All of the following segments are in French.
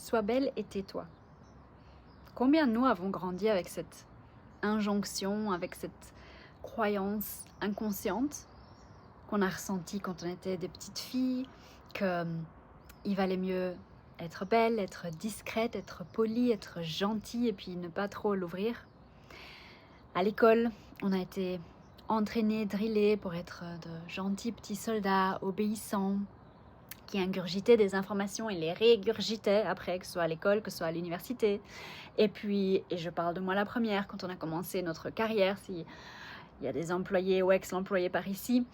sois belle et tais-toi. Combien de nous avons grandi avec cette injonction, avec cette croyance inconsciente qu'on a ressentie quand on était des petites filles, qu'il valait mieux être belle, être discrète, être polie, être gentille et puis ne pas trop l'ouvrir. À l'école, on a été entraînés, drillés pour être de gentils petits soldats obéissants, qui ingurgitaient des informations et les régurgitaient après, que ce soit à l'école, que ce soit à l'université. Et puis, et je parle de moi la première, quand on a commencé notre carrière, s'il y a des employés ou ex-employés par ici,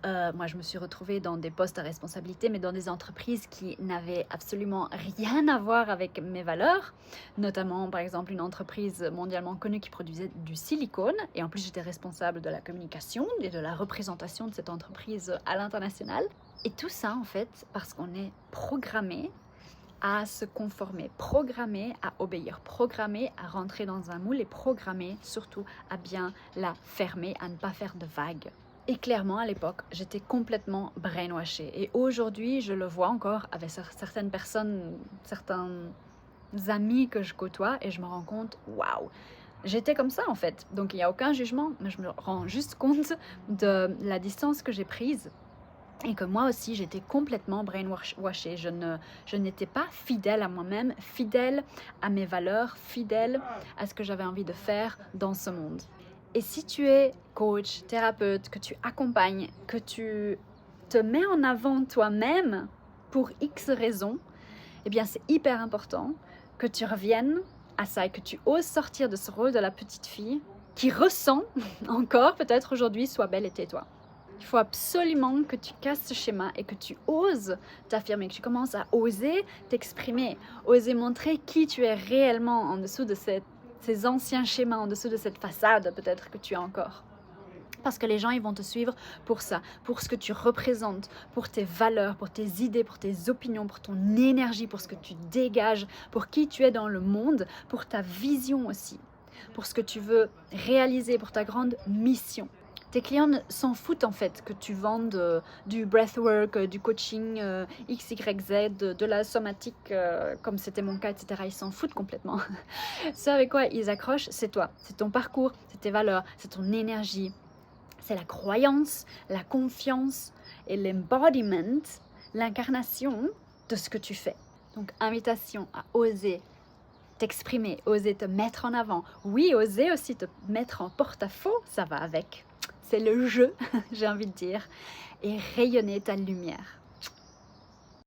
moi je me suis retrouvée dans des postes à responsabilité, mais dans des entreprises qui n'avaient absolument rien à voir avec mes valeurs, notamment par exemple une entreprise mondialement connue qui produisait du silicone, et en plus j'étais responsable de la communication et de la représentation de cette entreprise à l'international. Et tout ça en fait parce qu'on est programmé à se conformer, programmé à obéir, programmé à rentrer dans un moule et programmé surtout à bien la fermer, à ne pas faire de vagues. Et clairement, à l'époque, j'étais complètement brainwashée. Et aujourd'hui, je le vois encore avec certaines personnes, certains amis que je côtoie, et je me rends compte, waouh, j'étais comme ça en fait. Donc il n'y a aucun jugement, mais je me rends juste compte de la distance que j'ai prise. Et que moi aussi, j'étais complètement brainwashée. Je n'étais pas fidèle à moi-même, fidèle à mes valeurs, fidèle à ce que j'avais envie de faire dans ce monde. Et si tu es coach, thérapeute, que tu accompagnes, que tu te mets en avant toi-même pour X raisons, eh bien c'est hyper important que tu reviennes à ça et que tu oses sortir de ce rôle de la petite fille qui ressent encore peut-être aujourd'hui sois belle et tais-toi. Il faut absolument que tu casses ce schéma et que tu oses t'affirmer, que tu commences à oser t'exprimer, oser montrer qui tu es réellement en dessous de ces anciens schémas, en dessous de cette façade peut-être que tu as encore. Parce que les gens, ils vont te suivre pour ça, pour ce que tu représentes, pour tes valeurs, pour tes idées, pour tes opinions, pour ton énergie, pour ce que tu dégages, pour qui tu es dans le monde, pour ta vision aussi, pour ce que tu veux réaliser, pour ta grande mission. Tes clients s'en foutent en fait que tu vendes du breathwork, du coaching XYZ, de la somatique comme c'était mon cas, etc. Ils s'en foutent complètement. Ce avec quoi ils accrochent, c'est toi, c'est ton parcours, c'est tes valeurs, c'est ton énergie, c'est la croyance, la confiance et l'embodiment, l'incarnation de ce que tu fais. Donc invitation à oser t'exprimer, oser te mettre en avant. Oui, oser aussi te mettre en porte-à-faux, ça va avec. C'est le jeu, j'ai envie de dire, et rayonner ta lumière.